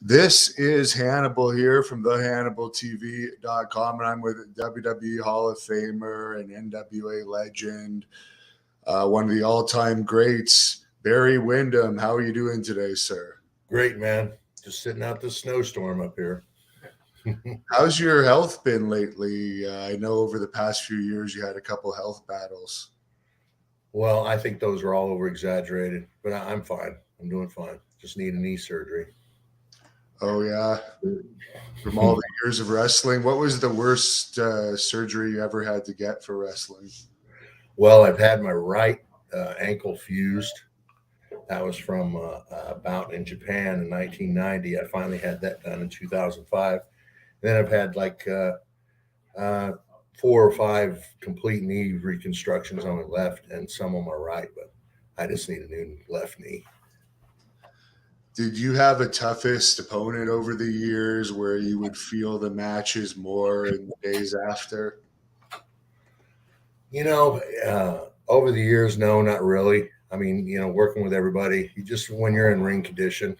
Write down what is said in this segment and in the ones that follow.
This is Hannibal here from thehannibaltv.com, and I'm with WWE Hall of Famer and NWA legend, one of the all-time greats, Barry Windham. How are you doing today, sir? Great, man. Just sitting out this snowstorm up here. How's your health been lately? I know over the past few years you had a couple health battles. Well, I think those are all over exaggerated, but I'm fine. I'm doing fine. Just need a knee surgery. Oh, yeah. From all the years of wrestling, what was the worst surgery you ever had to get for wrestling? Well, I've had my right ankle fused. That was from a bout in Japan in 1990. I finally had that done in 2005. Then I've had like 4 or 5 complete knee reconstructions on my left and some on my right, but I just need a new left knee. Did you have a toughest opponent over the years where you would feel the matches more in the days after? Over the years, no, not really. I mean, working with everybody, when you're in ring condition,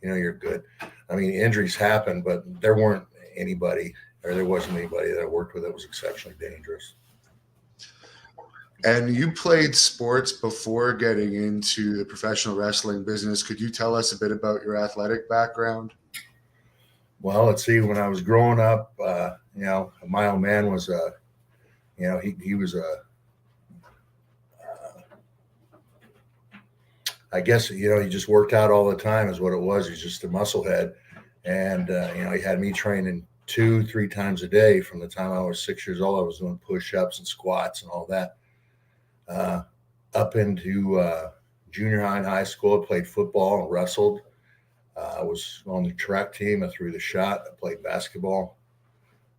you're good. I mean, injuries happen, but there wasn't anybody that I worked with that was exceptionally dangerous. And you played sports before getting into the professional wrestling business. Could you tell us a bit about your athletic background? Well, let's see. When I was growing up, my old man was he was I guess, he just worked out all the time is what it was. He's just a muscle head. And, he had me training 2-3 times a day from the time I was 6 years old. I was doing push-ups and squats and all that. Up into junior high and high school, I played football and wrestled. I was on the track team. I threw the shot. I played basketball.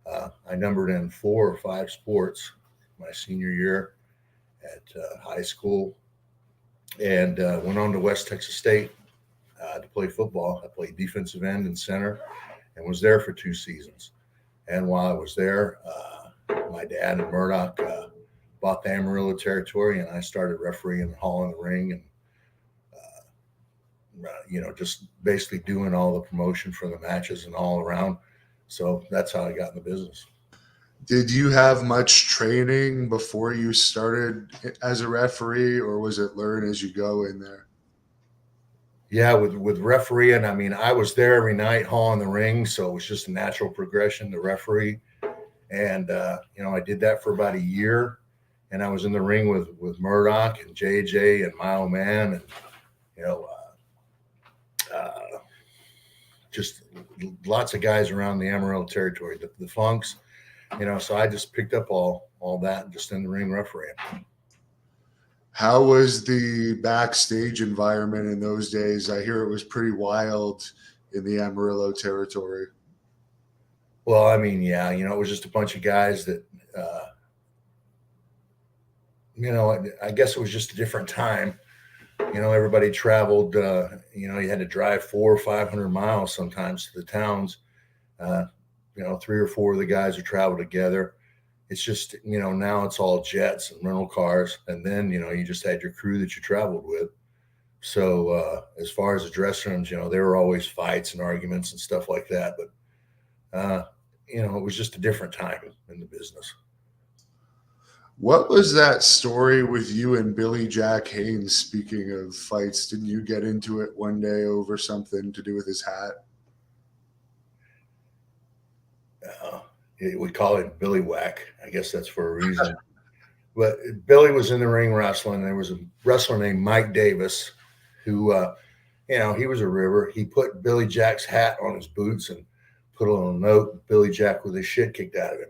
I numbered in 4 or 5 sports my senior year at high school. And went on to West Texas State to play football. I played defensive end and center and was there for 2 seasons. And while I was there, my dad and Murdoch bought the Amarillo territory, and I started refereeing and hauling the ring and, just basically doing all the promotion for the matches and all around. So that's how I got in the business. Did you have much training before you started as a referee, or was it learn as you go in there? Yeah, with refereeing, I mean, I was there every night hauling the ring, so it was just a natural progression to referee. And I did that for about a year, and I was in the ring with Murdoch and JJ and my old man, and just lots of guys around the Amarillo territory, the Funks. So I just picked up all that just in the ring refereeing. How was the backstage environment in those days? I hear it was pretty wild in the Amarillo territory. Well, I mean, yeah, it was just a bunch of guys that, I guess it was just a different time. Everybody traveled, you had to drive 400 or 500 miles sometimes to the towns. 3 or 4 of the guys would travel together. It's just, now it's all jets and rental cars. And then, you just had your crew that you traveled with. So as far as the dress rooms, there were always fights and arguments and stuff like that. But, it was just a different time in the business. What was that story with you and Billy Jack Haynes? Speaking of fights, didn't you get into it one day over something to do with his hat? We call it Billy Whack. I guess that's for a reason. But Billy was in the ring wrestling. There was a wrestler named Mike Davis who, he was a river. He put Billy Jack's hat on his boots and put a little note, Billy Jack with his shit kicked out of him.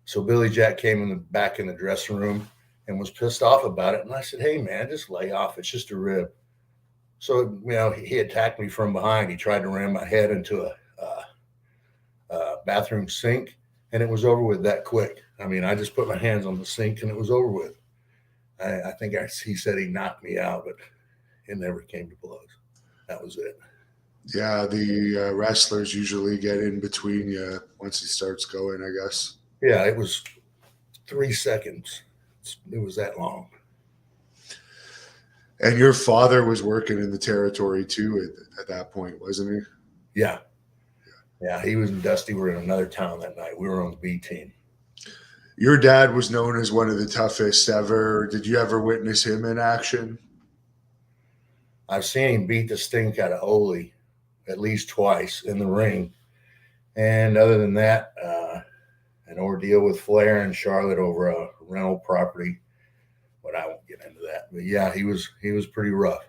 So Billy Jack came back in the dressing room and was pissed off about it. And I said, hey, man, just lay off. It's just a rib. So, he attacked me from behind. He tried to ram my head into a bathroom sink, and it was over with that quick. I mean, I just put my hands on the sink, and it was over with. I think he said he knocked me out, but it never came to blows. That was it. Yeah, the wrestlers usually get in between you once he starts going, I guess. Yeah, it was 3 seconds. It was that long. And your father was working in the territory too at that point, wasn't he? Yeah. Yeah. He was and Dusty were in another town that night. We were on the B team. Your dad was known as one of the toughest ever. Did you ever witness him in action? I've seen him beat the stink out of Ole at least twice in the ring. And other than that, an ordeal with Flair and Charlotte over a rental property. But I won't get into that. But yeah, he was pretty rough.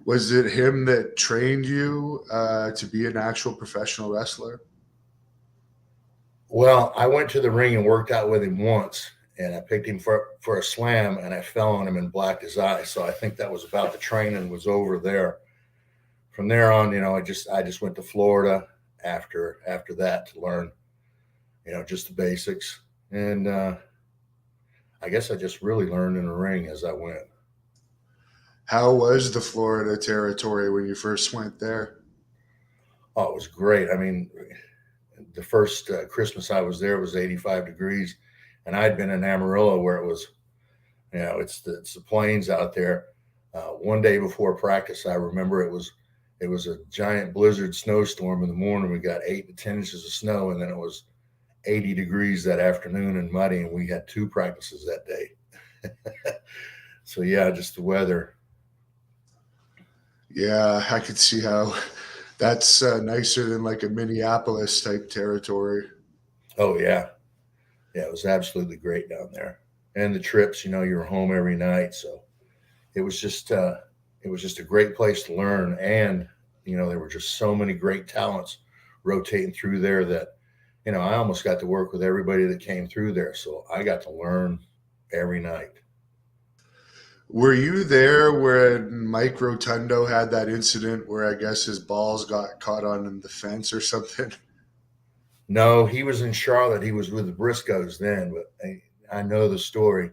Was it him that trained you to be an actual professional wrestler? Well, I went to the ring and worked out with him once, and I picked him for a slam, and I fell on him and blacked his eye. So I think that was about the training was over there. From there on, I just went to Florida after that to learn, just the basics. And I guess I just really learned in the ring as I went. How was the Florida territory when you first went there? Oh, it was great. I mean, the first Christmas I was there was 85 degrees, and I'd been in Amarillo where it was, it's the plains out there. One day before practice, I remember it was a giant blizzard snowstorm in the morning. We got 8 to 10 inches of snow, and then it was 80 degrees that afternoon and muddy, and we had 2 practices that day. So yeah, just the weather. Yeah, I could see how that's nicer than like a Minneapolis type territory. Oh yeah. Yeah, it was absolutely great down there. And the trips, you were home every night. So it was just a great place to learn. And, there were just so many great talents rotating through there that, I almost got to work with everybody that came through there. So I got to learn every night. Were you there when Mike Rotundo had that incident where I guess his balls got caught on the fence or something? No, he was in Charlotte. He was with the Briscoes then, but I know the story.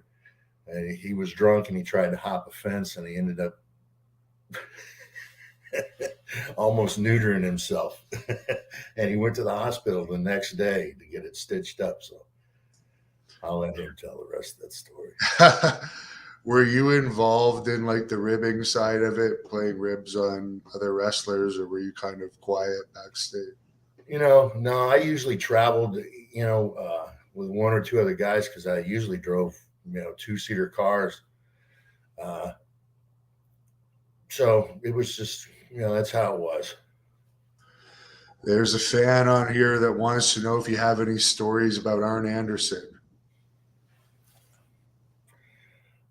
He was drunk and he tried to hop a fence and he ended up almost neutering himself. And he went to the hospital the next day to get it stitched up. So I'll let him tell the rest of that story. Were you involved in like the ribbing side of it, playing ribs on other wrestlers, or were you kind of quiet backstage? No, I usually traveled, with 1 or 2 other guys because I usually drove, 2-seater cars. So it was just, that's how it was. There's a fan on here that wants to know if you have any stories about Arn Anderson.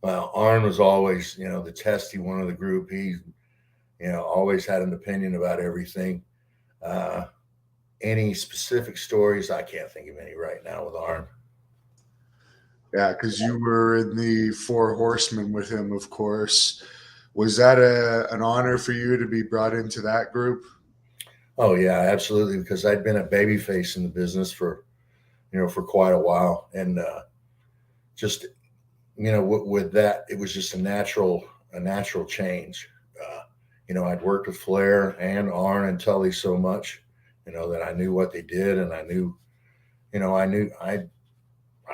Well, Arn was always, the testy one of the group. He, always had an opinion about everything. Any specific stories? I can't think of any right now with Arn. Yeah, because you were in the 4 Horsemen with him, of course. Was that an honor for you to be brought into that group? Oh yeah, absolutely. Because I'd been a babyface in the business for quite a while, and just with that, it was just a natural change. I'd worked with Flair and Arn and Tully so much, that I knew what they did, and I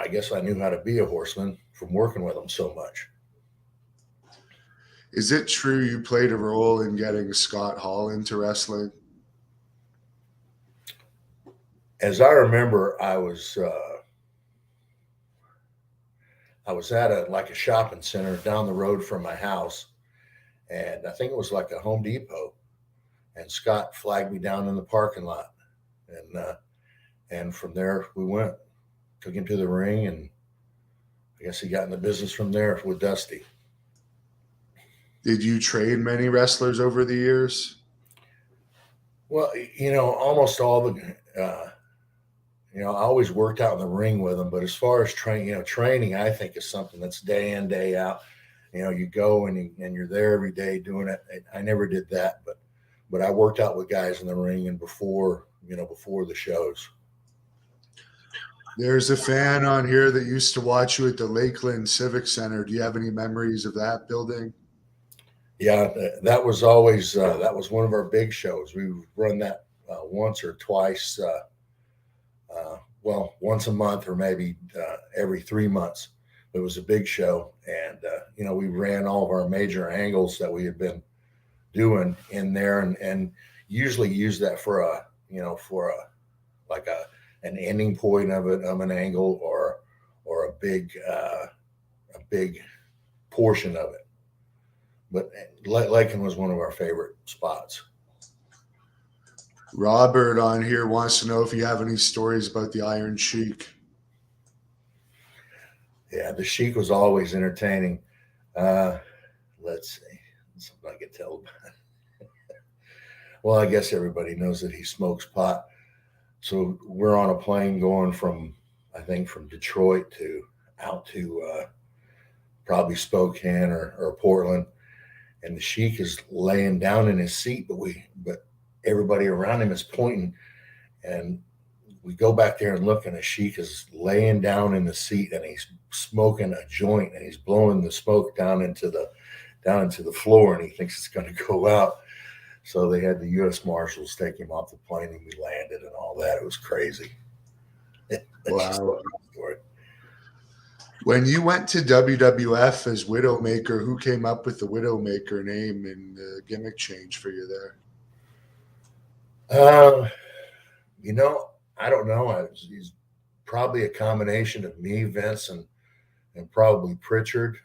guess I knew how to be a horseman from working with them so much. Is it true you played a role in getting Scott Hall into wrestling? As I remember, I was at a shopping center down the road from my house, and I think it was like a Home Depot, and Scott flagged me down in the parking lot, and from there we went, took him to the ring, and I guess he got in the business from there with Dusty. Did you train many wrestlers over the years? Well, almost all the, I always worked out in the ring with them. But as far as training, I think is something that's day in, day out. You go and you're there every day doing it. I never did that, but I worked out with guys in the ring and before the shows. There's a fan on here that used to watch you at the Lakeland Civic Center. Do you have any memories of that building? Yeah, that was always that was one of our big shows. We run that once or twice, once a month or maybe every 3 months. It was a big show, and we ran all of our major angles that we had been doing in there, and usually use that for a, you know, for a, like an ending point of it, of an angle, or a big portion of it. But Lakin was one of our favorite spots. Robert on here wants to know if you have any stories about the Iron Sheik. Yeah, the Sheik was always entertaining. Let's see, something I could tell about. Well, I guess everybody knows that he smokes pot. So we're on a plane going from, I think, from Detroit out to probably Spokane or Portland, and the Sheik is laying down in his seat, but everybody around him is pointing, and we go back there and look, and the Sheik is laying down in the seat, and he's smoking a joint, and he's blowing the smoke down into the floor, and he thinks it's going to go out. So they had the U.S. Marshals take him off the plane, and we landed and all that. It was crazy. Wow. When you went to WWF as Widowmaker, who came up with the Widowmaker name and the gimmick change for you there? You know, I don't know. He's probably a combination of me, Vince, and probably Pritchard,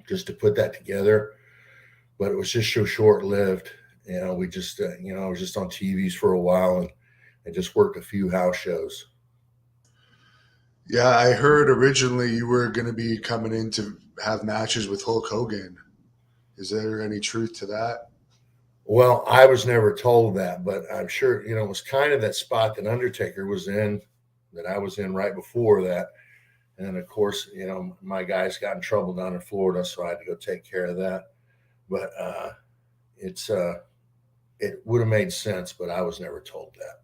just to put that together. But it was just so short-lived. You know, we just, you know, I was just on TVs for a while and just worked a few house shows. Yeah, I heard originally you were going to be coming in to have matches with Hulk Hogan. Is there any truth to that? Well, I was never told that, but I'm sure, you know, it was kind of that spot that Undertaker was in, that I was in right before that. And of course, you know, my guys got in trouble down in Florida, so I had to go take care of that. But it would have made sense, but I was never told that.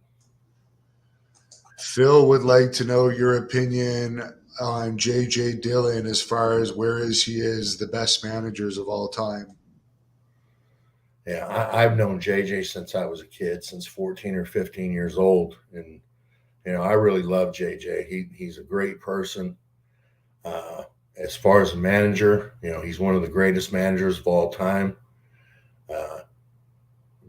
Phil would like to know your opinion on J.J. Dillon as far as where he is the best managers of all time. Yeah, I've known JJ since I was a kid, since 14 or 15 years old. And, you know, I really love JJ. He's a great person. As far as a manager, you know, he's one of the greatest managers of all time.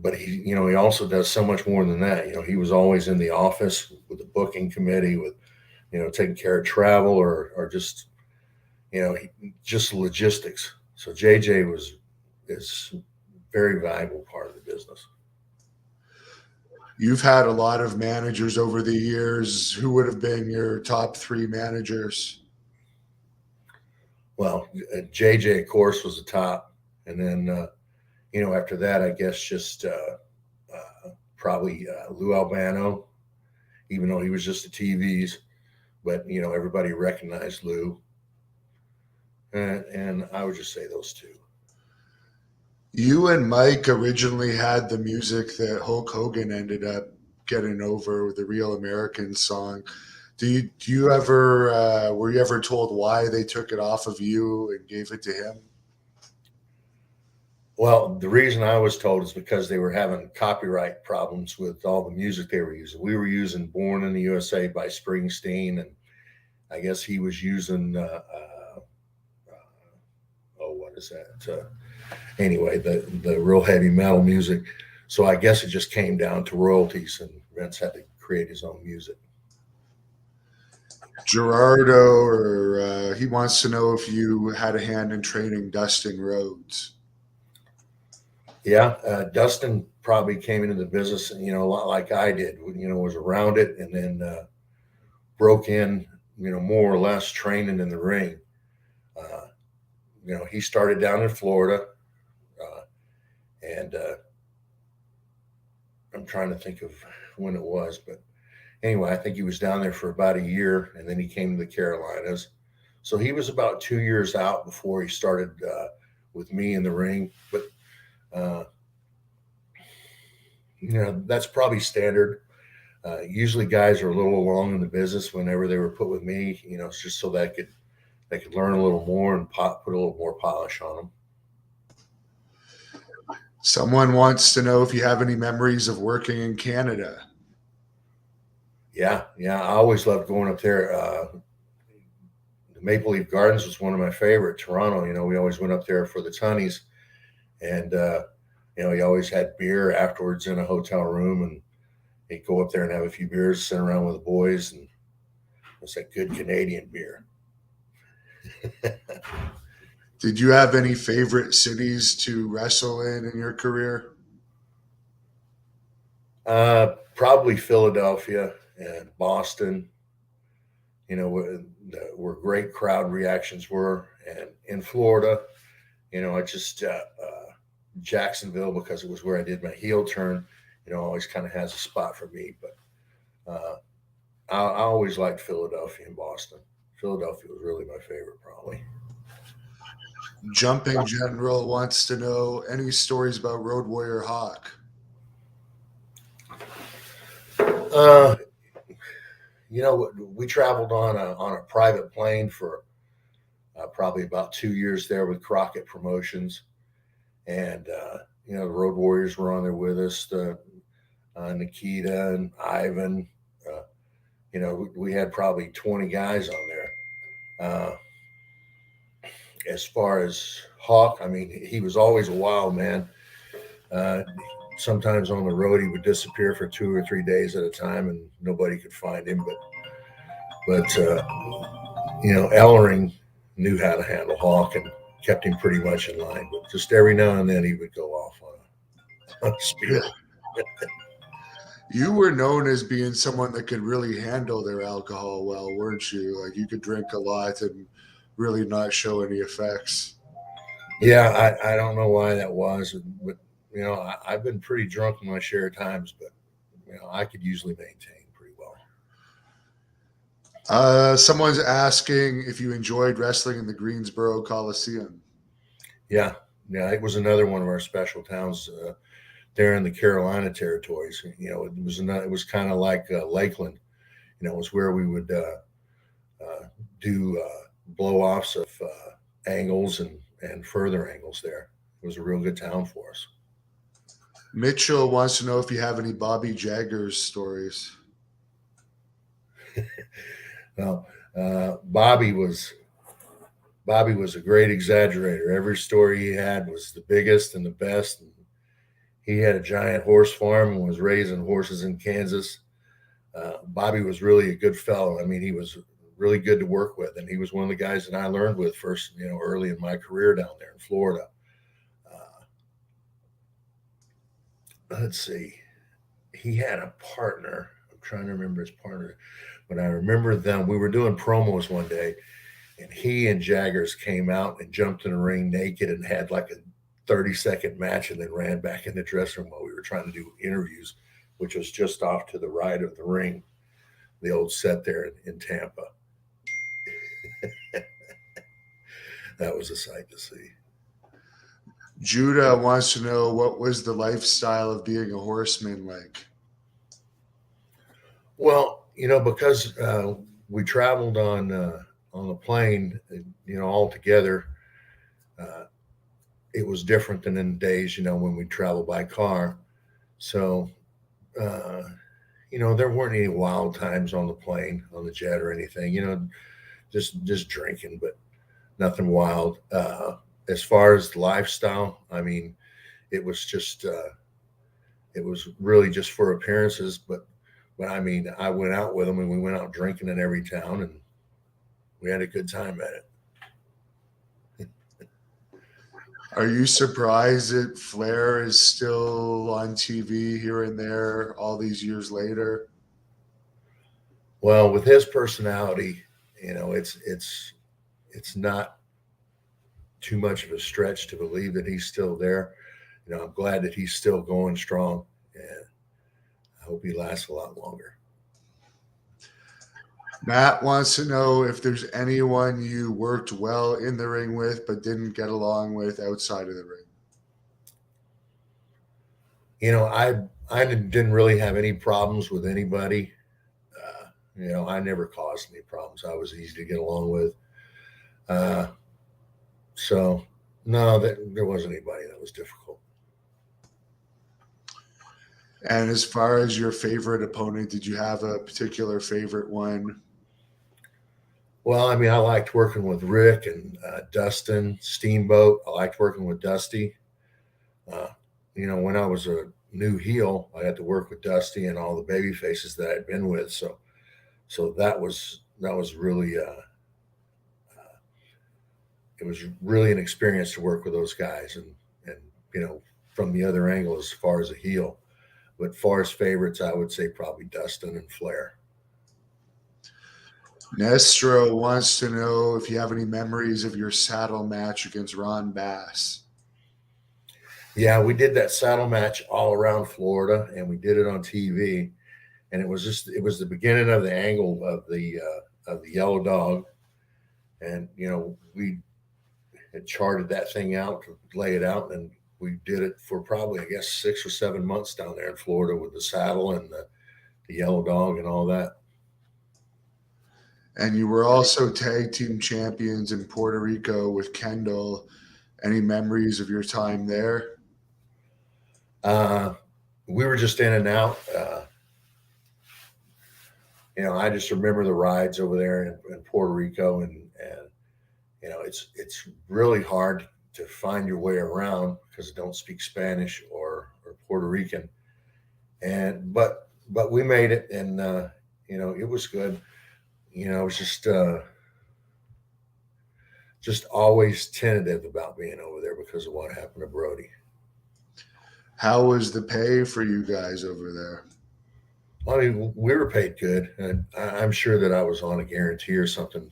But he also does so much more than that. You know, he was always in the office with the booking committee, with, you know, taking care of travel or just, you know, just logistics. So JJ is a very valuable part of the business. You've had a lot of managers over the years. Who would have been your top three managers? Well, JJ, of course, was the top. And then, you know, after that, I guess just probably Lou Albano, even though he was just the TVs. But, you know, everybody recognized Lou. And I would just say those two. You and Mike originally had the music that Hulk Hogan ended up getting over with the Real American song. Were you ever told why they took it off of you and gave it to him? Well, the reason I was told is because they were having copyright problems with all the music they were using. We were using Borne in the USA by Springsteen, and I guess he was using, what is that? Anyway, the real heavy metal music. So I guess it just came down to royalties, and Vince had to create his own music. Gerardo, he wants to know if you had a hand in training Dustin Rhodes. Yeah, Dustin probably came into the business, you know, a lot like I did. You know, was around it, and then broke in, you know, more or less training in the ring. You know, he started down in Florida, and I'm trying to think of when it was, but anyway, I think he was down there for about a year, and then he came to the Carolinas. So he was about 2 years out before he started with me in the ring. But, you know, that's probably standard. Usually guys are a little along in the business whenever they were put with me, you know, it's just so that they could learn a little more and put a little more polish on them. Someone wants to know if you have any memories of working in Canada. Yeah. I always loved going up there. The Maple Leaf Gardens was one of my favorite. Toronto, you know, we always went up there for the Tunnies. And, he always had beer afterwards in a hotel room, and he'd go up there and have a few beers, sit around with the boys, and it's that good Canadian beer. Did you have any favorite cities to wrestle in your career? Probably Philadelphia and Boston, where great crowd reactions were. And in Florida, I just, Jacksonville, because it was where I did my heel turn, always kind of has a spot for me. But I always liked Philadelphia and Boston. Philadelphia was really my favorite, probably. Jumping General wants to know any stories about Road Warrior Hawk. We traveled on a private plane for probably about 2 years there with Crockett Promotions, and the Road Warriors were on there with us. Nikita and Ivan. We had probably 20 guys on there. As far as Hawk, I mean, he was always a wild man. Sometimes on the road, he would disappear for 2 or 3 days at a time, and nobody could find him. But Ellering knew how to handle Hawk and kept him pretty much in line. But just every now and then, he would go off on a speed. You were known as being someone that could really handle their alcohol well, weren't you? Like, you could drink a lot and really not show any effects. Yeah, I don't know why that was, but I've been pretty drunk in my share of times, but I could usually maintain pretty well. Someone's asking if you enjoyed wrestling in the Greensboro Coliseum. Yeah, it was another one of our special towns there in the Carolina territories. It was kind of like Lakeland. It was where we would do blow-offs of angles and further angles there. It was a real good town for us. Mitchell wants to know if you have any Bobby Jaggers stories. Well, Bobby was a great exaggerator. Every story he had was the biggest and the best. And he had a giant horse farm and was raising horses in Kansas. Bobby was really a good fellow. I mean, he was really good to work with, and he was one of the guys that I learned with first, early in my career down there in Florida. Let's see. He had a partner. I'm trying to remember his partner, but I remember them. We were doing promos one day, and he and Jaggers came out and jumped in the ring naked and had like a 30-second match, and then ran back in the dressing room while we were trying to do interviews, which was just off to the right of the ring, the old set there in Tampa. That was a sight to see. Judah wants to know, what was the lifestyle of being a horseman like? Well, because we traveled on the plane, all together, it was different than in the days, when we traveled by car. So, there weren't any wild times on the plane, on the jet or anything, just drinking, but nothing wild. As far as the lifestyle, I mean, it was just, it was really just for appearances. But I mean, I went out with them and we went out drinking in every town and we had a good time at it. Are you surprised that Flair is still on TV here and there all these years later? Well, with his personality, it's not too much of a stretch to believe that he's still there. I'm glad that he's still going strong, and I hope he lasts a lot longer. Matt wants to know if there's anyone you worked well in the ring with but didn't get along with outside of the ring. I didn't really have any problems with anybody. I never caused any problems. I was easy to get along with. So, no, there wasn't anybody that was difficult. And as far as your favorite opponent, did you have a particular favorite one? Well, I mean, I liked working with Rick and Dustin Steamboat. I liked working with Dusty. When I was a new heel, I had to work with Dusty and all the baby faces that I'd been with. So that was really it was really an experience to work with those guys, and from the other angle as far as a heel. But far as favorites, I would say probably Dustin and Flair. Nestro wants to know if you have any memories of your saddle match against Ron Bass. Yeah, we did that saddle match all around Florida, and we did it on TV. And it was the beginning of the angle of the yellow dog, and we had charted that thing out to lay it out, and we did it for probably, I guess, 6 or 7 months down there in Florida with the saddle and the yellow dog and all that. And you were also tag team champions in Puerto Rico with Kendall. Any memories of your time there? We were just in and out. I just remember the rides over there in Puerto Rico, and it's really hard to find your way around because I don't speak Spanish or Puerto Rican, but we made it, and it was good. It was just always tentative about being over there because of what happened to Brody. How was the pay for you guys over there? I mean, we were paid good, and I'm sure that I was on a guarantee or something.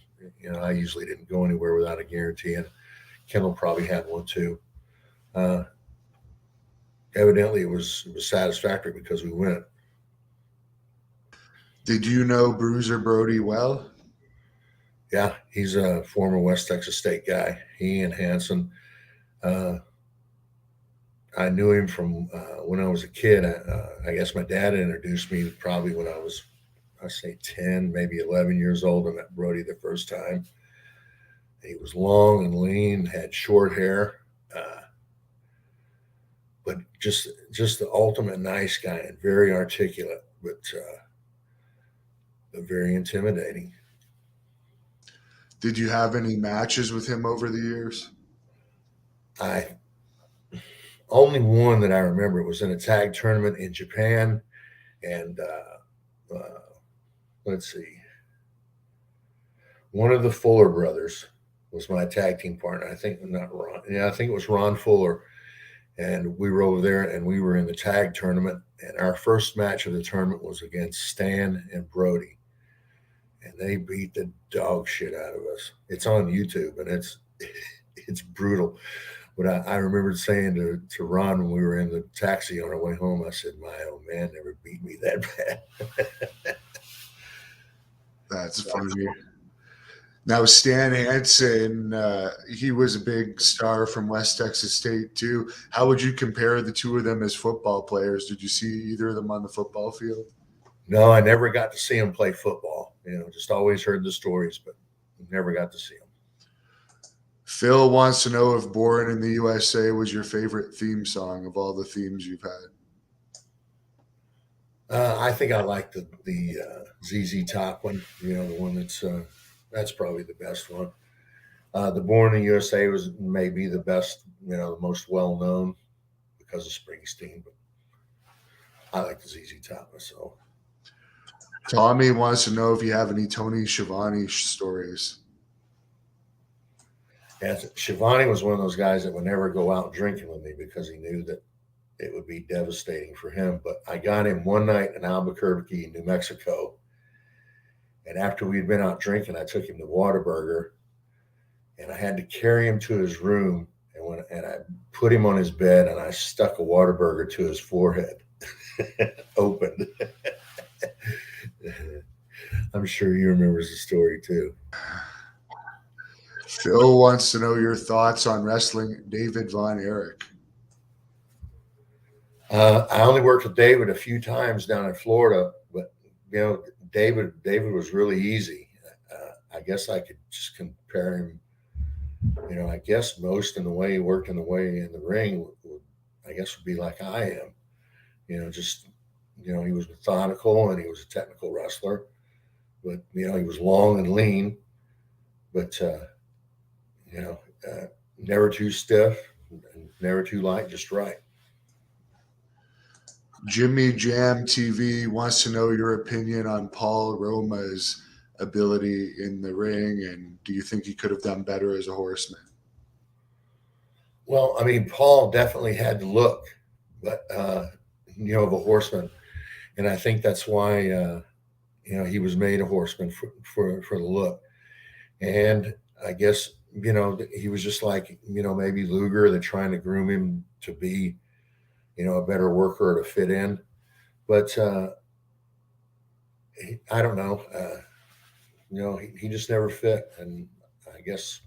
I usually didn't go anywhere without a guarantee, and Kendall probably had one too. Evidently, it was satisfactory because we went. Did you know Bruiser Brody well? Yeah, he's a former West Texas State guy. He and Hanson. I knew him from when I was a kid. I guess my dad introduced me probably when I was, I say 10, maybe 11 years old. I met Brody the first time. He was long and lean, had short hair, but just the ultimate nice guy and very articulate, but very intimidating. Did you have any matches with him over the years? Only one that I remember was in a tag tournament in Japan, and let's see, one of the Fuller brothers was my tag team partner. I think not Ron. Yeah, I think it was Ron Fuller, and we were over there, and we were in the tag tournament, and our first match of the tournament was against Stan and Brody, and they beat the dog shit out of us. It's on YouTube, and it's brutal. But I remember saying to Ron when we were in the taxi on our way home, I said, my old man never beat me that bad. That's funny. Now, Stan Hansen, he was a big star from West Texas State too. How would you compare the two of them as football players? Did you see either of them on the football field? No, I never got to see him play football. Just always heard the stories, but never got to see him. Phil wants to know if Born in the USA was your favorite theme song of all the themes you've had. I think I like the ZZ Top one, the one that's probably the best one. The Born in the USA was maybe the best, the most well-known because of Springsteen, but I like the ZZ Top myself. Tommy wants to know if you have any Tony Schiavone stories. Yeah, Schiavone was one of those guys that would never go out drinking with me because he knew that it would be devastating for him. But I got him one night in Albuquerque, New Mexico. And after we'd been out drinking, I took him to Whataburger, and I had to carry him to his room. And I put him on his bed, and I stuck a Whataburger to his forehead, opened. I'm sure he remembers the story too. Phil wants to know your thoughts on wrestling David Von Erich. I only worked with David a few times down in Florida, but David was really easy. I guess I could just compare him. I guess most in the way he worked in the ring I guess would be like I am. He was methodical and he was a technical wrestler, but he was long and lean, but never too stiff, never too light, just right. Jimmy Jam TV wants to know your opinion on Paul Roma's ability in the ring, and do you think he could have done better as a horseman? Well, I mean, Paul definitely had the look, but of a horseman, and I think that's why he was made a horseman for the look. And I guess he was just like maybe Luger. They're trying to groom him to be a better worker or to fit in, but I don't know. He just never fit, and I guess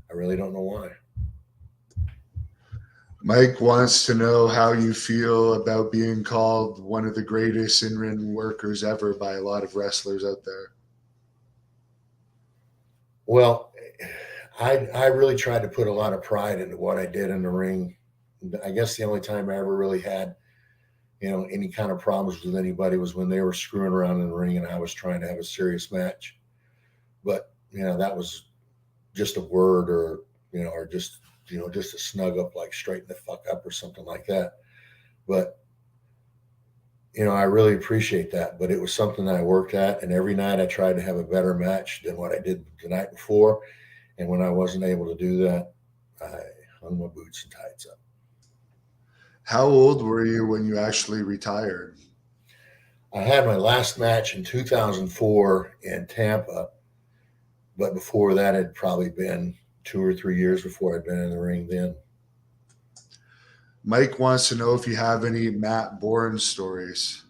I really don't know why. Mike wants to know how you feel about being called one of the greatest in-ring workers ever by a lot of wrestlers out there. Well, I really tried to put a lot of pride into what I did in the ring. I guess the only time I ever really had any kind of problems with anybody was when they were screwing around in the ring and I was trying to have a serious match. But that was just a word, or just a snug up, like straighten the fuck up or something like that. But I really appreciate that. But it was something that I worked at, and every night I tried to have a better match than what I did the night before. And when I wasn't able to do that, I hung my boots and tights up. How old were you when you actually retired? I had my last match in 2004 in Tampa, but before that, it had probably been 2 or 3 years before I'd been in the ring then. Mike wants to know if you have any Matt Borne stories.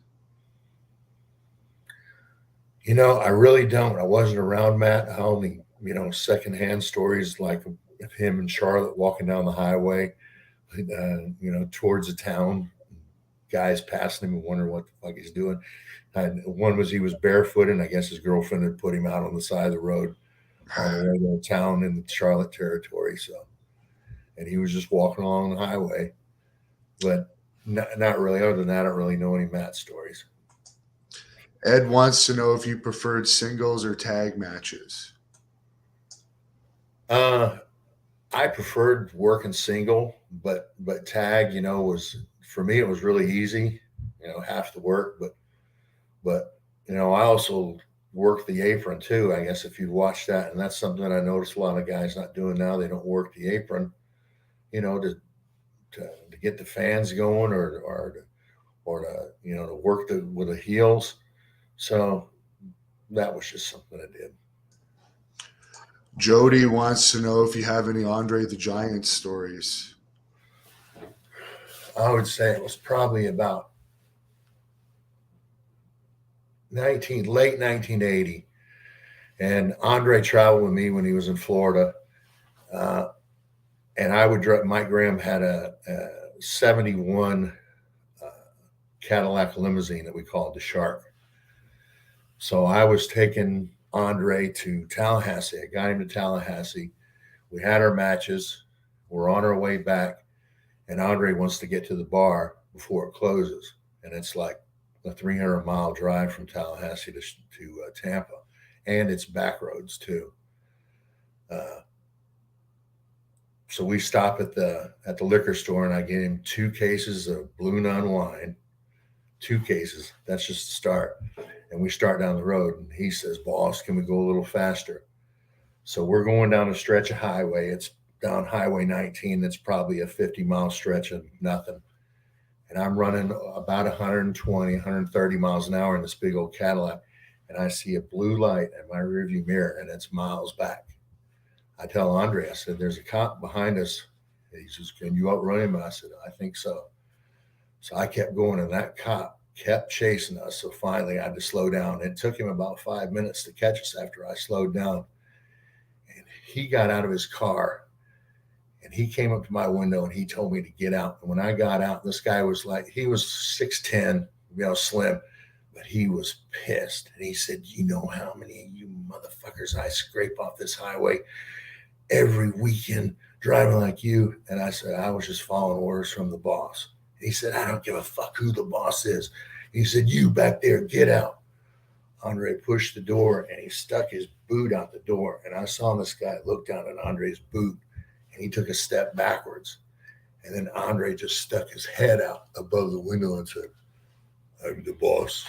I really don't. I wasn't around Matt. I only, secondhand stories like of him and Charlotte walking down the highway, towards the town. Guys passing him and wondering what the fuck he's doing. And one was he was barefoot, and I guess his girlfriend had put him out on the side of the road on the way to town in the Charlotte territory. So, and he was just walking along the highway. But not really. Other than that, I don't really know any Matt stories. Ed wants to know if you preferred singles or tag matches. I preferred working single, but tag, was for me it was really easy. Half the work, but I also work the apron too. I guess if you'd watch that, and that's something that I noticed a lot of guys not doing now. They don't work the apron, to get the fans going or to work with the heels. So that was just something I did. Jody wants to know if you have any Andre the Giant stories. I would say it was probably about late 1980, and Andre traveled with me when he was in Florida, and I would drive. Mike Graham had a 71 Cadillac limousine that we called the Shark. So I was taking Andre to Tallahassee. I got him to Tallahassee. We had our matches. We're on our way back, and Andre wants to get to the bar before it closes, and it's like a 300-mile drive from Tallahassee to Tampa, and it's back roads too. So we stop at the liquor store, and I get him 2 cases of Blue Nun wine. 2 cases. That's just the start. And we start down the road, and he says, "Boss, can we go a little faster?" So we're going down a stretch of highway. It's down Highway 19. That's probably a 50-mile stretch of nothing. And I'm running about 120, 130 miles an hour in this big old Cadillac. And I see a blue light in my rearview mirror, and it's miles back. I tell Andre, I said, "There's a cop behind us." He says, "Can you outrun him?" I said, "I think so." So I kept going, and that cop kept chasing us. So finally I had to slow down. It took him about 5 minutes to catch us after I slowed down. And he got out of his car, and he came up to my window, and he told me to get out. And when I got out, this guy was like, he was 6'10", slim, but he was pissed. And he said, "You know how many of you motherfuckers I scrape off this highway every weekend driving like you?" And I said, "I was just following orders from the boss." He said, "I don't give a fuck who the boss is." He said, "You back there, get out." Andre pushed the door, and he stuck his boot out the door. And I saw this guy look down at Andre's boot, and he took a step backwards. And then Andre just stuck his head out above the window and said, "I'm the boss."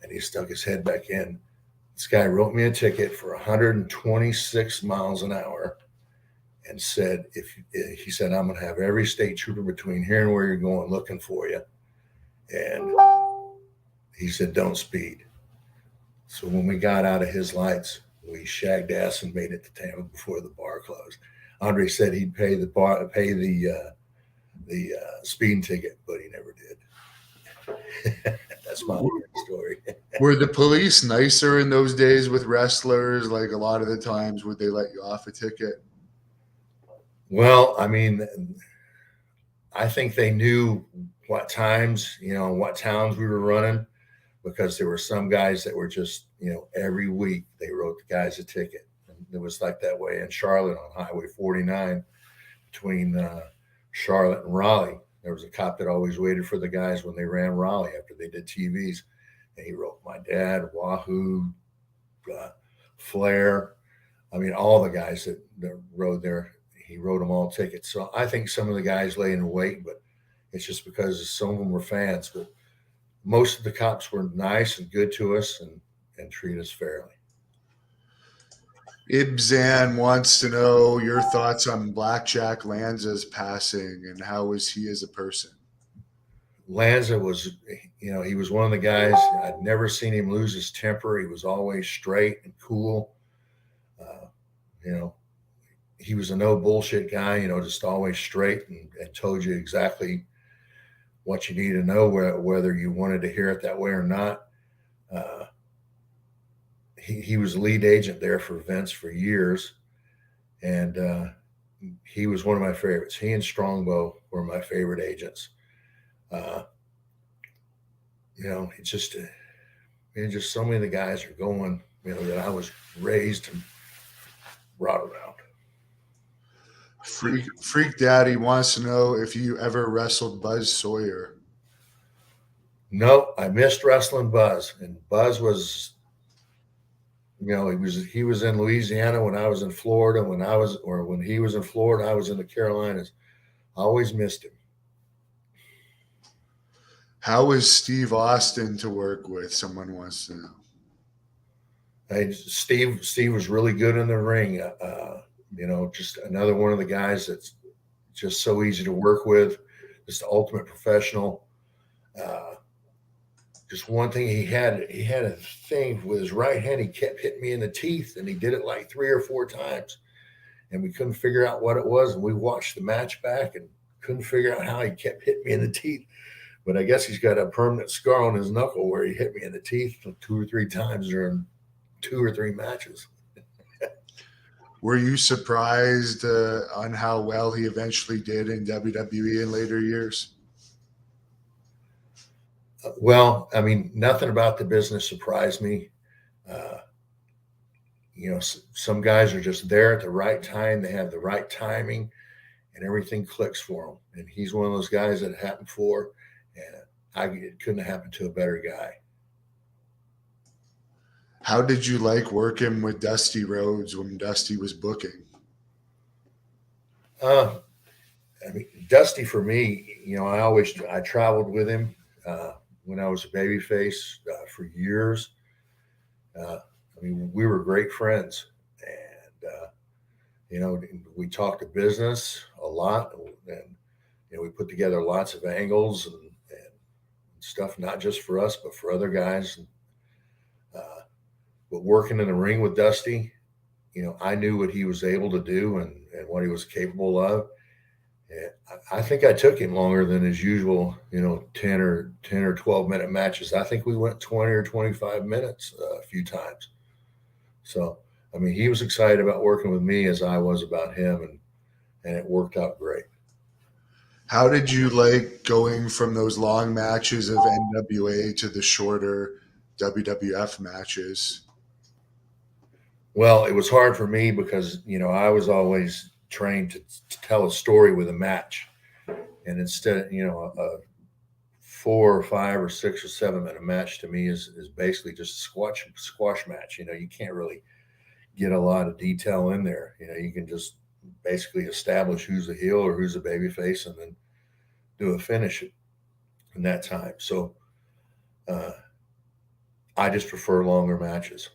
And he stuck his head back in. This guy wrote me a ticket for 126 miles an hour and said, he said, "I'm going to have every state trooper between here and where you're going looking for you." And he said, "Don't speed." So when we got out of his lights, we shagged ass and made it to Tampa before the bar closed. Andre said he'd pay the speeding ticket, but he never did. That's my story. Were the police nicer in those days with wrestlers? Like a lot of the times, would they let you off a ticket? Well, I mean, I think they knew what times, what towns we were running, because there were some guys that were just, every week they wrote the guys a ticket. And it was like that way in Charlotte on Highway 49 between Charlotte and Raleigh. There was a cop that always waited for the guys when they ran Raleigh after they did TVs. And he wrote my dad, Wahoo, Flair. I mean, all the guys that rode there, he wrote them all tickets. So I think some of the guys lay in wait, but it's just because some of them were fans. But most of the cops were nice and good to us and treat us fairly. Ibzan wants to know your thoughts on Blackjack Lanza's passing and how was he as a person? Lanza was, he was one of the guys, I'd never seen him lose his temper. He was always straight and cool. He was a no bullshit guy, just always straight and told you exactly what you need to know, whether you wanted to hear it that way or not. He was lead agent there for Vince for years, and he was one of my favorites. He and Strongbow were my favorite agents. It's just so many of the guys are going, that I was raised and brought around. Freak Daddy wants to know if you ever wrestled Buzz Sawyer. No, I missed wrestling Buzz, and Buzz was, he was in Louisiana when I was in Florida. When he was in Florida, I was in the Carolinas. I always missed him. How was Steve Austin to work with? Someone wants to know. Hey, Steve was really good in the ring. Just another one of the guys that's just so easy to work with, just the ultimate professional. Just one thing, he had a thing with his right hand. He kept hitting me in the teeth, and he did it like 3 or 4 times, and we couldn't figure out what it was. And we watched the match back and couldn't figure out how he kept hitting me in the teeth. But I guess he's got a permanent scar on his knuckle where he hit me in the teeth 2 or 3 times during 2 or 3 matches. Were you surprised on how well he eventually did in WWE in later years? Well, I mean, nothing about the business surprised me. Some guys are just there at the right time. They have the right timing, and everything clicks for them. And he's one of those guys that it happened for, and it couldn't have happened to a better guy. How did you like working with Dusty Rhodes when Dusty was booking? Dusty for me, I traveled with him when I was a babyface for years. We were great friends, and we talked to business a lot, and we put together lots of angles and stuff, not just for us but for other guys. But working in the ring with Dusty, I knew what he was able to do and what he was capable of. And I think I took him longer than his usual, 10 or 12 minute matches. I think we went 20 or 25 minutes a few times. So, he was excited about working with me as I was about him, and it worked out great. How did you like going from those long matches of NWA to the shorter WWF matches? Well, it was hard for me because, I was always trained to tell a story with a match. And instead, a 4 or 5 or 6 or 7 minute match to me is basically just a squash match. You can't really get a lot of detail in there. You can just basically establish who's the heel or who's the baby face, and then do a finish in that time. So I just prefer longer matches.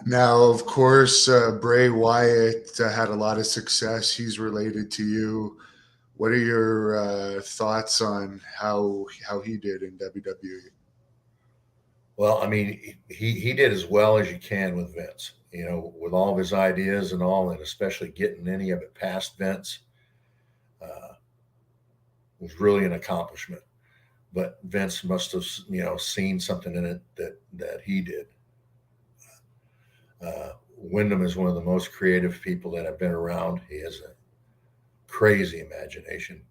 Now, of course, Bray Wyatt had a lot of success. He's related to you. What are your thoughts on how he did in WWE? Well, I mean, he did as well as you can with Vince, with all of his ideas and all, and especially getting any of it past Vince was really an accomplishment. But Vince must have, seen something in it that he did. Windham is one of the most creative people that have been around. He has a crazy imagination,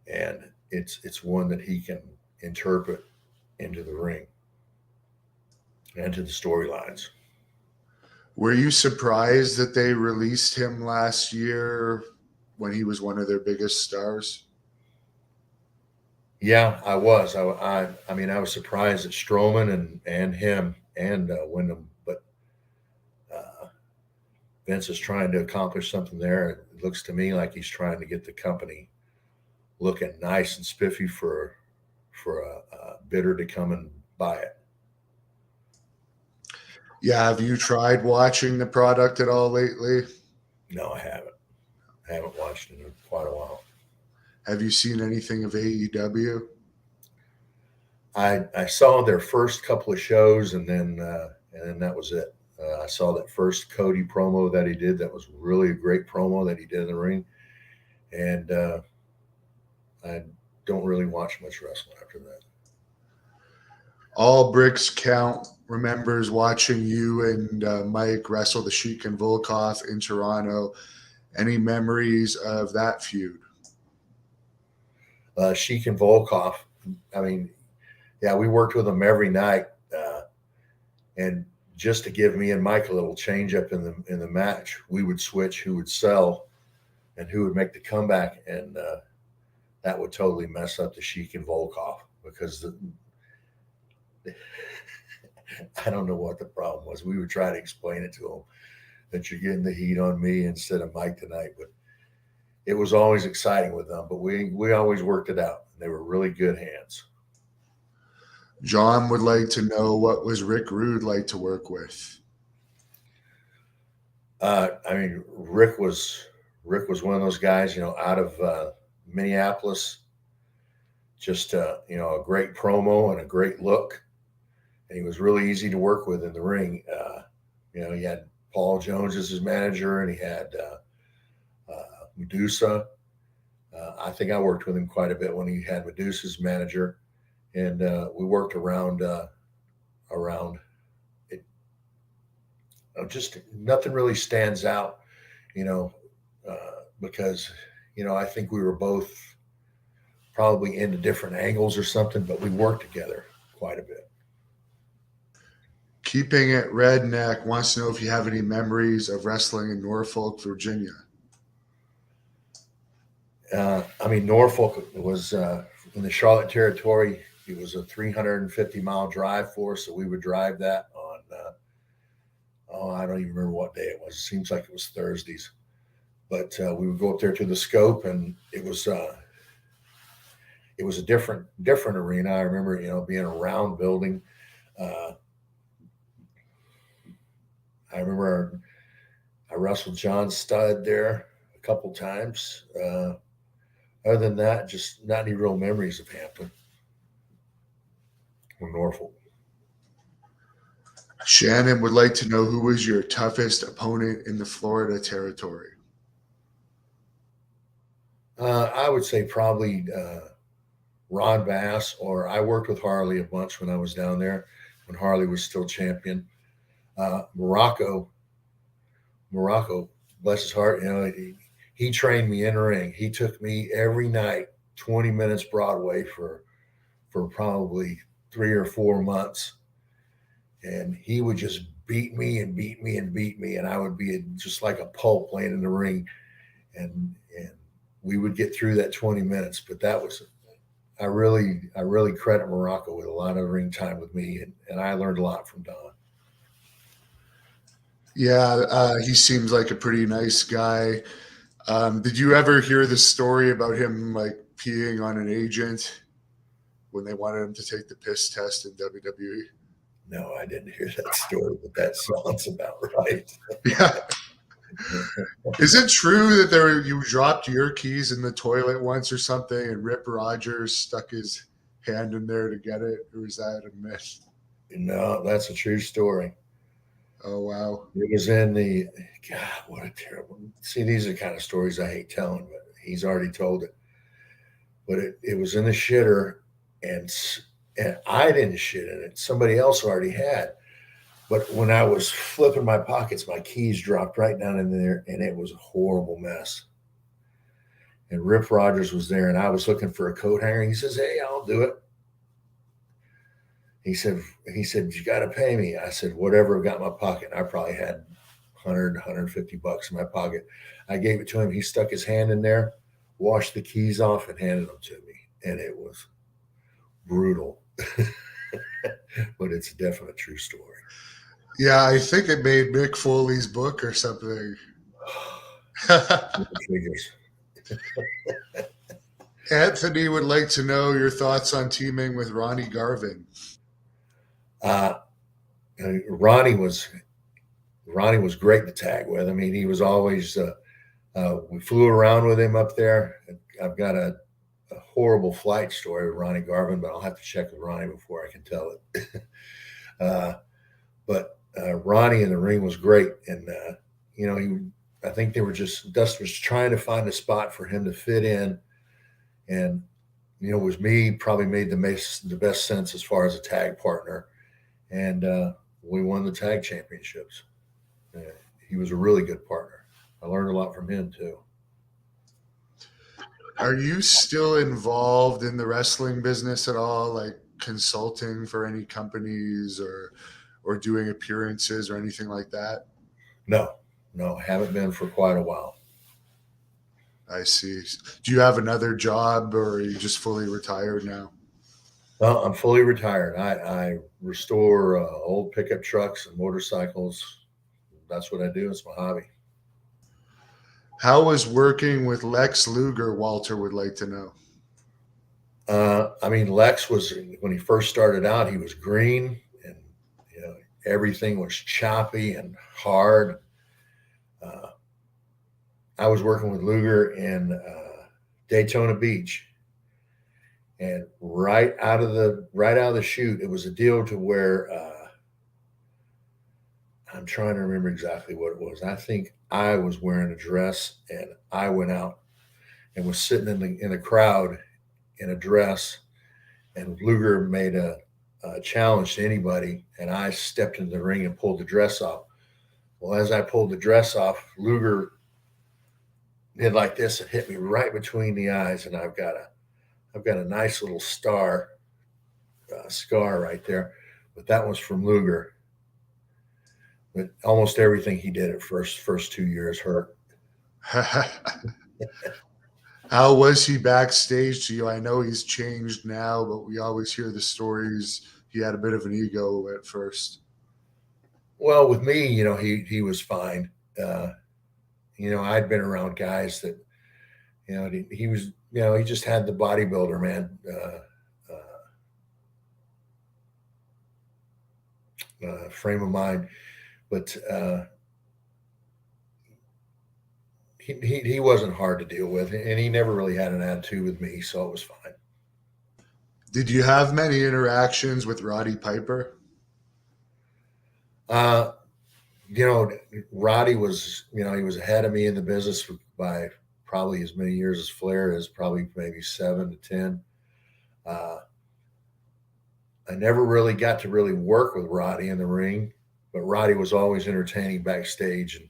and it's one that he can interpret into the ring and to the storylines. Were you surprised that they released him last year when he was one of their biggest stars? Yeah, I was. I mean, I was surprised at Strowman and him and Windham, but Vince is trying to accomplish something there. It looks to me like he's trying to get the company looking nice and spiffy for a bidder to come and buy it. Yeah, have you tried watching the product at all lately? No, I haven't. I haven't watched it in quite a while. Have you seen anything of AEW? I saw their first couple of shows, and then that was it. I saw that first Cody promo that he did. That was really a great promo that he did in the ring, and I don't really watch much wrestling after that. All Bricks Count remembers watching you and Mike wrestle the Sheik and Volkov in Toronto. Any memories of that feud? Sheik and Volkov. I mean, yeah, we worked with them every night, and just to give me and Mike a little change up in the match, we would switch who would sell and who would make the comeback, and that would totally mess up the Sheik and Volkov because I don't know what the problem was. We would try to explain it to them that you're getting the heat on me instead of Mike tonight, but it was always exciting with them. But we always worked it out. They were really good hands. John would like to know, what was Rick Rude like to work with? I mean, Rick was one of those guys, out of Minneapolis, just a great promo and a great look, and he was really easy to work with in the ring. He had Paul Jones as his manager, and he had Medusa. I think I worked with him quite a bit when he had Medusa's manager, and we worked around it. Just nothing really stands out, because I think we were both probably into different angles or something, but we worked together quite a bit. Keeping it Redneck wants to know if you have any memories of wrestling in Norfolk, Virginia. I mean, Norfolk was in the Charlotte territory. It was a 350-mile drive for us, so we would drive that on, I don't even remember what day it was. It seems like it was Thursdays. But we would go up there to the Scope, and it was a different arena. I remember, being a round building. I remember I wrestled John Studd there a couple times. Other than that, just not any real memories of Hampton or Norfolk. Shannon would like to know, who was your toughest opponent in the Florida territory? I would say probably Ron Bass, or I worked with Harley a bunch when I was down there, when Harley was still champion. Muraco, bless his heart, he trained me in the ring. He took me every night, 20 minutes Broadway for probably 3 or 4 months. And he would just beat me and beat me and beat me. And I would be just like a pulp laying in the ring. And we would get through that 20 minutes. But that was, I really credit Muraco with a lot of ring time with me. And I learned a lot from Don. Yeah, he seems like a pretty nice guy. Did you ever hear the story about him like peeing on an agent when they wanted him to take the piss test in WWE? No, I didn't hear that story, but that sounds about right. Yeah. Is it true that you dropped your keys in the toilet once or something and Rip Rogers stuck his hand in there to get it? Or is that a myth? No, that's a true story. Oh, wow. It was in the, God, what a terrible. See, these are the kind of stories I hate telling, but he's already told it. But it was in the shitter, and I didn't shit in it. Somebody else already had. But when I was flipping my pockets, my keys dropped right down in there, and it was a horrible mess. And Rip Rogers was there, and I was looking for a coat hanger. He says, "Hey, I'll do it." He said, "You got to pay me." I said, "Whatever." I got in my pocket. I probably had 100, 150 bucks in my pocket. I gave it to him. He stuck his hand in there, washed the keys off, and handed them to me. And it was brutal. But it's a definite true story. Yeah, I think it made Mick Foley's book or something. Anthony would like to know your thoughts on teaming with Ronnie Garvin. Ronnie was great to tag with. I mean, he was always. We flew around with him up there. I've got a horrible flight story with Ronnie Garvin, but I'll have to check with Ronnie before I can tell it. But Ronnie in the ring was great, and I think they were Dust was trying to find a spot for him to fit in, and it was me probably made the best sense as far as a tag partner, and we won the tag championships. He was a really good partner. I learned a lot from him too. Are you still involved in the wrestling business at all, like consulting for any companies or doing appearances or anything like that? No, haven't been for quite a while. I see. Do you have another job, or are you just fully retired now? Well, I'm fully retired. I restore old pickup trucks and motorcycles. That's what I do. It's my hobby. How was working with Lex Luger? Walter would like to know. I mean, Lex was, when he first started out, he was green, and everything was choppy and hard. I was working with Luger in Daytona Beach, and right out of the chute, it was a deal to where I'm trying to remember exactly what it was. I think I was wearing a dress, and I went out and was sitting in the crowd in a dress, and Luger made a challenge to anybody, and I stepped into the ring and pulled the dress off. Well, as I pulled the dress off, Luger did like this and hit me right between the eyes, and I've got a nice little scar right there, but that was from Luger. But almost everything he did at first 2 years hurt. How was he backstage to you? I know he's changed now, but we always hear the stories. He had a bit of an ego at first. Well, with me, he was fine. I'd been around guys that, he was, he just had the bodybuilder, man. Frame of mind, but he wasn't hard to deal with, and he never really had an attitude with me, so it was fine. Did you have many interactions with Roddy Piper? Roddy was, he was ahead of me in the business by probably as many years as Flair is, probably maybe 7 to 10. I never really got to really work with Roddy in the ring, but Roddy was always entertaining backstage and,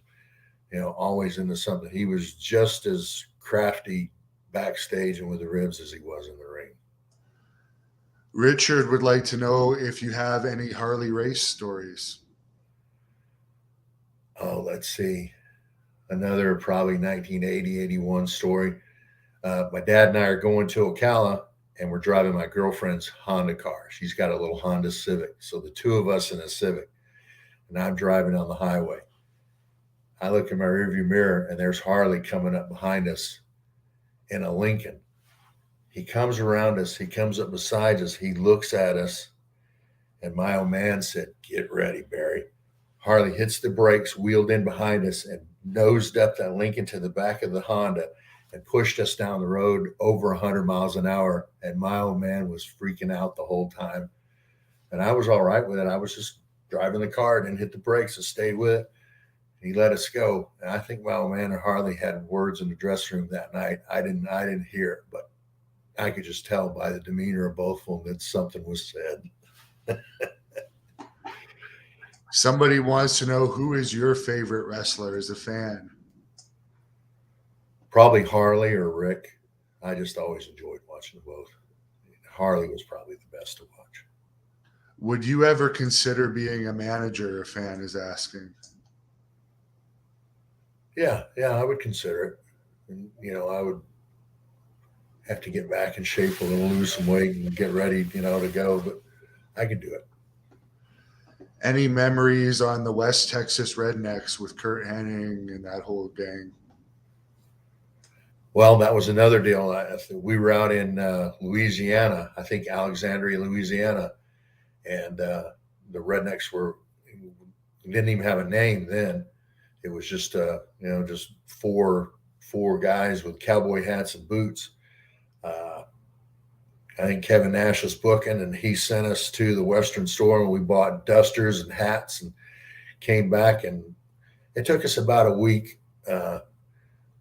always into something. He was just as crafty backstage and with the ribs as he was in the ring. Richard would like to know if you have any Harley Race stories. Oh, let's see. Another probably 1980, 81 story. My dad and I are going to Ocala, and we're driving my girlfriend's Honda car. She's got a little Honda Civic. So the two of us in a Civic, and I'm driving on the highway. I look in my rearview mirror and there's Harley coming up behind us in a Lincoln. He comes around us. He comes up beside us. He looks at us. And my old man said, "Get ready, Barry." Harley hits the brakes, wheeled in behind us, and nosed up that Lincoln to the back of the Honda and pushed us down the road over 100 miles an hour. And my old man was freaking out the whole time. And I was all right with it. I was just driving the car, didn't hit the brakes, and stayed with it. He let us go. And I think my old man and Harley had words in the dressing room that night. I didn't hear it, but I could just tell by the demeanor of both of them that something was said. Somebody wants to know, who is your favorite wrestler as a fan? Probably Harley or Rick. I just always enjoyed watching them both. Harley was probably the best to watch. Would you ever consider being a manager? A fan is asking. Yeah, I would consider it. And, I would have to get back in shape a little, lose some weight, and get ready, to go. But I could do it. Any memories on the West Texas Rednecks with Curt Hennig and that whole gang? Well, that was another deal. We were out in Louisiana, I think Alexandria, Louisiana, and the Rednecks didn't even have a name then. It was just just four guys with cowboy hats and boots. I think Kevin Nash was booking, and he sent us to the Western store, and we bought dusters and hats and came back. And it took us about a week.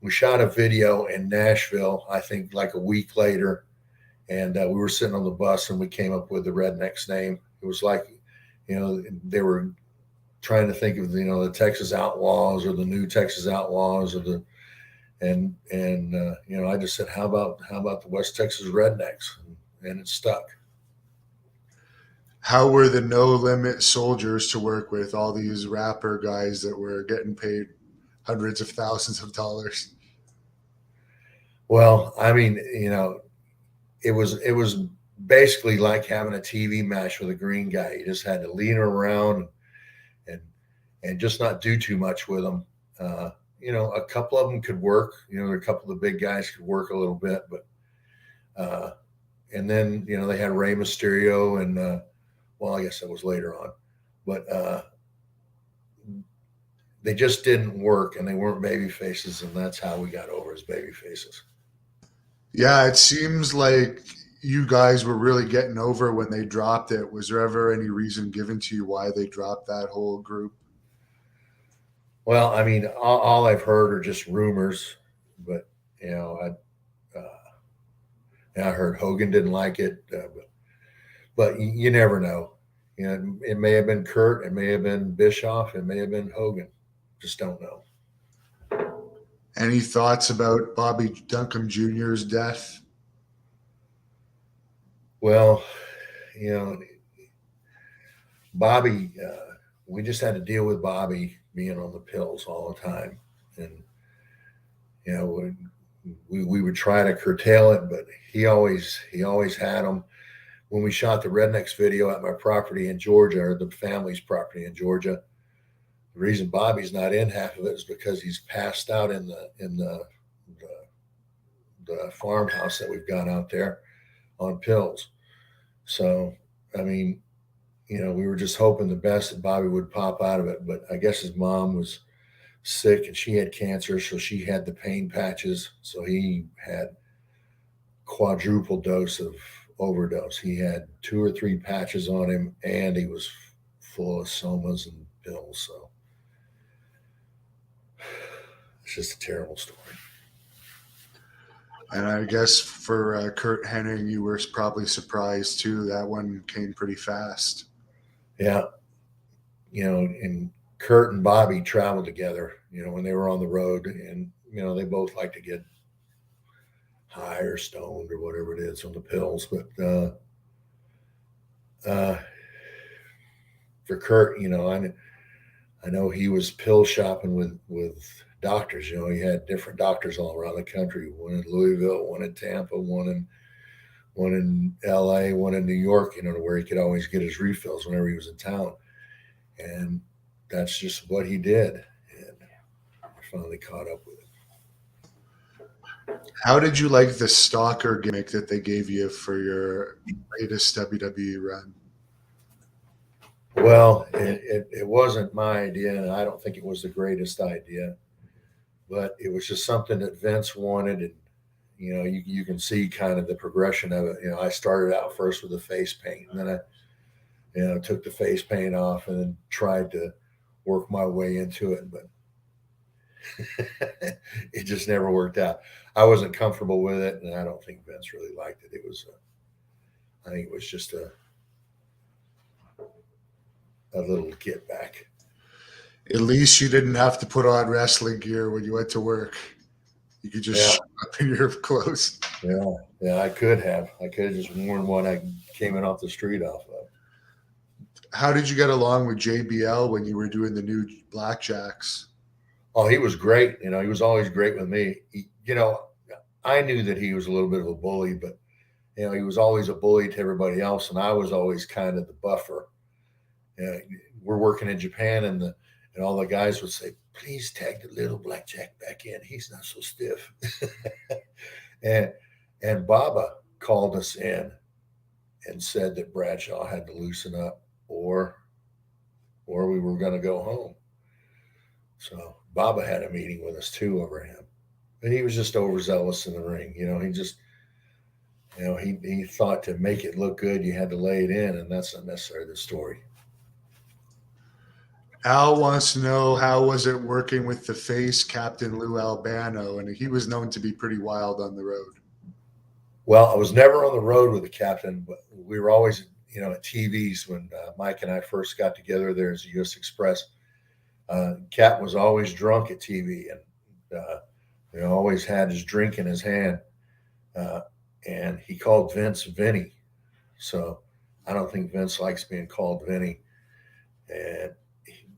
We shot a video in Nashville, I think like a week later, and we were sitting on the bus, and we came up with the Rednecks name. It was like, they were trying to think of, the Texas Outlaws or the new Texas Outlaws, or I just said, how about the West Texas Rednecks? And it stuck. How were the No Limit soldiers to work with, all these rapper guys that were getting paid hundreds of thousands of dollars? Well, I mean, it was basically like having a TV match with a green guy. You just had to lean around and just not do too much with them. A couple of them could work. A couple of the big guys could work a little bit, but and then they had Rey Mysterio and I guess that was later on, but they just didn't work, and they weren't baby faces, and that's how we got over as baby faces. Yeah, it seems like you guys were really getting over when they dropped it. Was there ever any reason given to you why they dropped that whole group? Well, I mean, all I've heard are just rumors, but I heard Hogan didn't like it, but you never know. It may have been Kurt, it may have been Bischoff, it may have been Hogan. Just don't know. Any thoughts about Bobby Duncombe Jr.'s death? Well, Bobby, we just had to deal with Bobby being on the pills all the time, and we would try to curtail it, but he always had them. When we shot the Rednecks video at my property in Georgia, or the family's property in Georgia, the reason Bobby's not in half of it is because he's passed out in the farmhouse that we've got out there on pills. So, I mean, we were just hoping the best that Bobby would pop out of it, but I guess his mom was sick and she had cancer, so she had the pain patches. So he had quadruple dose of overdose. He had 2 or 3 patches on him, and he was full of somas and pills. So it's just a terrible story. And I guess for Curt Hennig, you were probably surprised too. That one came pretty fast. Yeah. And Kurt and Bobby traveled together, when they were on the road, and, they both like to get high or stoned or whatever it is on the pills. But for Kurt, I know he was pill shopping with doctors. He had different doctors all around the country. One in Louisville, one in Tampa, one in LA, one in New York, where he could always get his refills whenever he was in town. And that's just what he did. And finally caught up with it. How did you like the stalker gimmick that they gave you for your latest WWE run? Well, it wasn't my idea, and I don't think it was the greatest idea, but it was just something that Vince wanted. And, you can see kind of the progression of it. I started out first with the face paint, and then I took the face paint off and then tried to work my way into it, but it just never worked out. I wasn't comfortable with it, and I don't think Vince really liked it. I think it was just a little get back. At least you didn't have to put on wrestling gear when you went to work. You could just show up in your clothes. Yeah, I could have just worn one I came in off the street off of. How did you get along with JBL when you were doing the new Blackjacks? Oh, he was great. He was always great with me. I knew that he was a little bit of a bully, but he was always a bully to everybody else, and I was always kind of the buffer. We're working in Japan, and all the guys would say, "Please tag the little Blackjack back in. He's not so stiff." and Baba called us in and said that Bradshaw had to loosen up, or we were going to go home. So Baba had a meeting with us too over him, and he was just overzealous in the ring. He just, he thought to make it look good, you had to lay it in, and that's not necessarily the story. Al wants to know, how was it working with the face Captain Lou Albano? And he was known to be pretty wild on the road. Well, I was never on the road with the captain, but we were always, at TVs when Mike and I first got together there as a U.S. Express. Cap was always drunk at TV, and always had his drink in his hand. And he called Vince Vinny. So I don't think Vince likes being called Vinny. And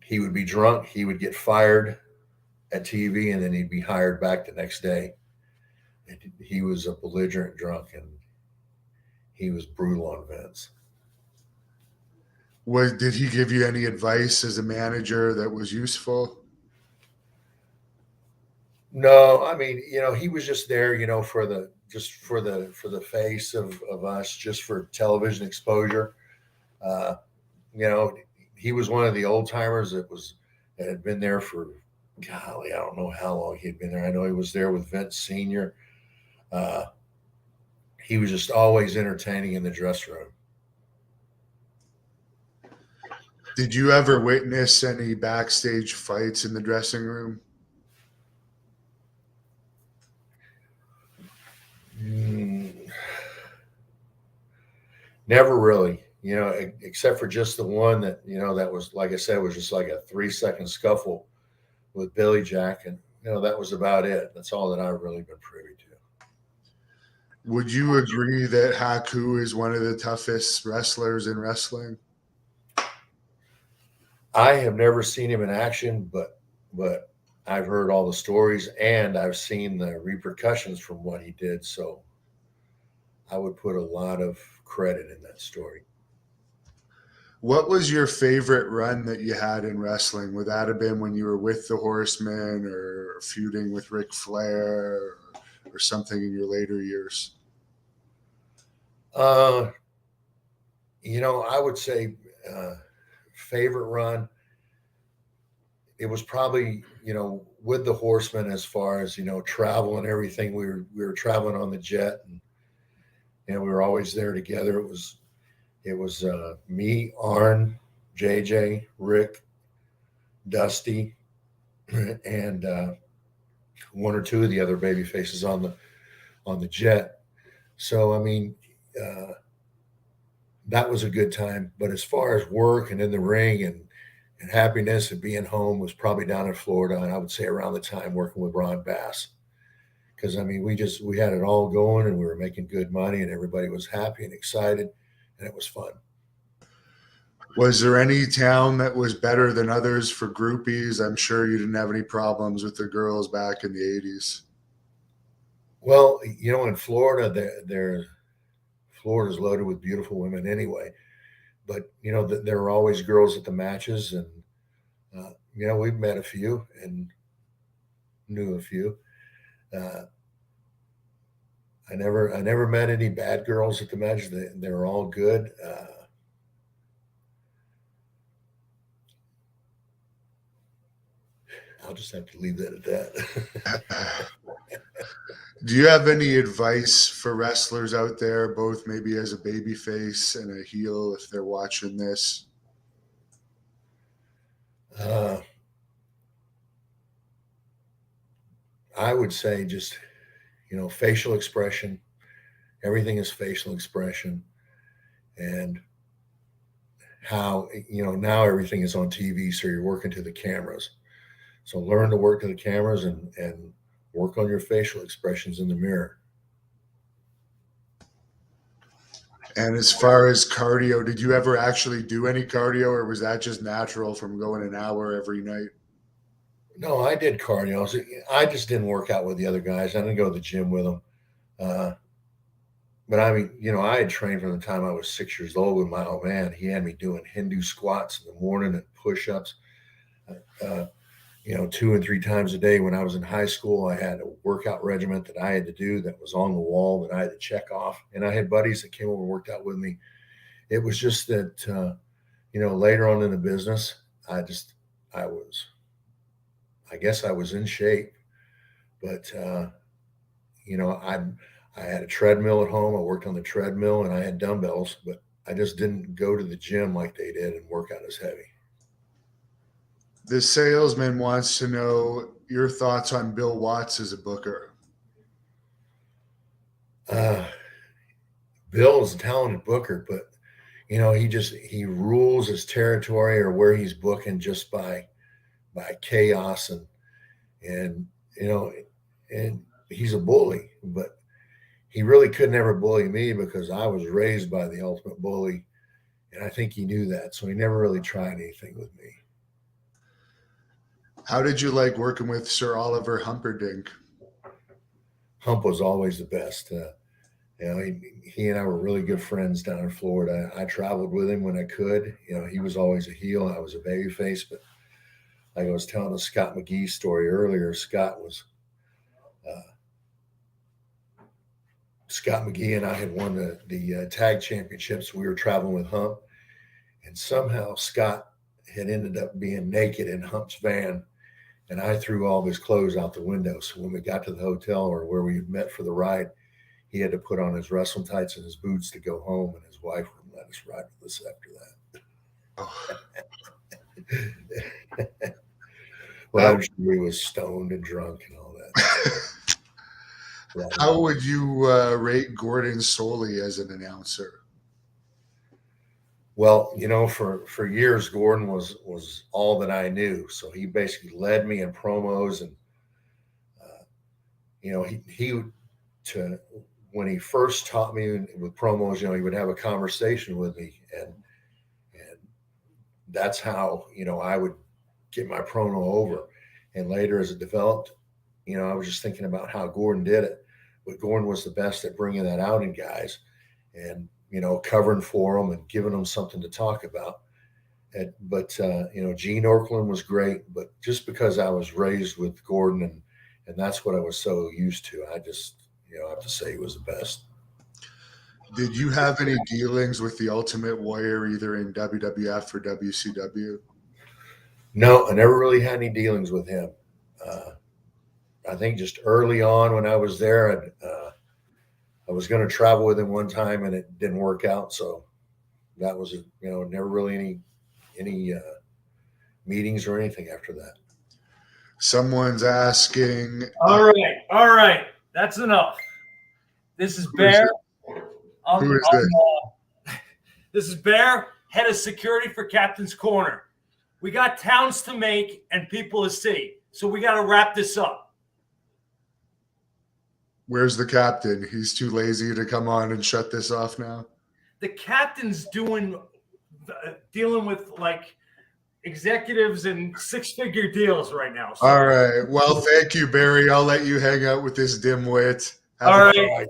he would be drunk. He would get fired at TV, and then he'd be hired back the next day. And he was a belligerent drunk, and he was brutal on Vince. Did he give you any advice as a manager that was useful? No, I mean, he was just there, for the face of us, just for television exposure. He was one of the old timers that had been there for, golly, I don't know how long he'd been there. I know he was there with Vince Sr. He was just always entertaining in the dressing room. Did you ever witness any backstage fights in the dressing room? Never really, except for just the one that, that was, like I said, was just like a 3-second scuffle with Billy Jack. And, that was about it. That's all that I've really been privy to. Would you agree that Haku is one of the toughest wrestlers in wrestling? I have never seen him in action, but I've heard all the stories, and I've seen the repercussions from what he did. So I would put a lot of credit in that story. What was your favorite run that you had in wrestling? Would that have been when you were with the Horseman, or feuding with Ric Flair, or something in your later years? I would say favorite run, it was probably, with the Horseman, as far as, travel and everything. We were traveling on the jet, and we were always there together. It was me, Arn, JJ, Rick, Dusty, and one or two of the other baby faces on the jet. So, I mean, that was a good time. But as far as work and in the ring and happiness and being home, was probably down in Florida. And I would say around the time working with Ron Bass. Because, I mean, we had it all going, and we were making good money, and everybody was happy and excited, and it was fun. Was there any town that was better than others for groupies? I'm sure you didn't have any problems with the girls back in the 80s. Well, in Florida, Florida's loaded with beautiful women anyway. But, there were always girls at the matches, and, we've met a few, and knew a few. I never met any bad girls at the match. They were all good. I'll just have to leave that at that. Do you have any advice for wrestlers out there, both maybe as a baby face and a heel, if they're watching this? I would say just, facial expression. Everything is facial expression. And how, now everything is on TV, so you're working to the cameras. So learn to work to the cameras and work on your facial expressions in the mirror. And as far as cardio, did you ever actually do any cardio, or was that just natural from going an hour every night? No, I did cardio. I just didn't work out with the other guys. I didn't go to the gym with them. But I mean, I had trained from the time I was 6 years old with my old man. He had me doing Hindu squats in the morning and push-ups. 2 and 3 times a day. When I was in high school, I had a workout regimen that I had to do that was on the wall that I had to check off. And I had buddies that came over and worked out with me. It was just that, later on in the business, I guess I was in shape, but, I had a treadmill at home. I worked on the treadmill and I had dumbbells, but I just didn't go to the gym like they did and work out as heavy. The salesman wants to know your thoughts on Bill Watts as a booker. Bill is a talented booker, but he rules his territory or where he's booking just by chaos and he's a bully, but he really could never bully me because I was raised by the ultimate bully, and I think he knew that, so he never really tried anything with me. How did you like working with Sir Oliver Humperdinck? Hump was always the best. He and I were really good friends down in Florida. I traveled with him when I could. He was always a heel. I was a babyface. But like I was telling the Scott McGee story earlier, Scott McGee and I had won the tag championships. We were traveling with Hump, and somehow Scott had ended up being naked in Hump's van. And I threw all of his clothes out the window. So when we got to the hotel or where we met for the ride, he had to put on his wrestling tights and his boots to go home. And his wife wouldn't let us ride with us after that. Well, I'm sure he was stoned and drunk and all that. How would you rate Gordon Soley as an announcer? Well, for years, Gordon was all that I knew. So he basically led me in promos, and when he first taught me with promos, he would have a conversation with me, and that's how I would get my promo over. And later, as it developed, I was just thinking about how Gordon did it, but Gordon was the best at bringing that out in guys, and covering for them and giving them something to talk about. But Gene Okerlund was great, but just because I was raised with Gordon and that's what I was so used to, I just, I have to say he was the best. Did you have any dealings with the Ultimate Warrior either in WWF or WCW? No, I never really had any dealings with him. I think just early on when I was there, I was going to travel with him one time and it didn't work out. So that was, never really any meetings or anything after that. Someone's asking. All right. That's enough. This is Bear. Who is this? This is Bear, head of security for Captain's Corner. We got towns to make and people to see. So we got to wrap this up. Where's the captain? He's too lazy to come on and shut this off now. The captain's dealing with like executives and 6-figure deals right now. So. All right. Well, thank you, Barry. I'll let you hang out with this dimwit. All right.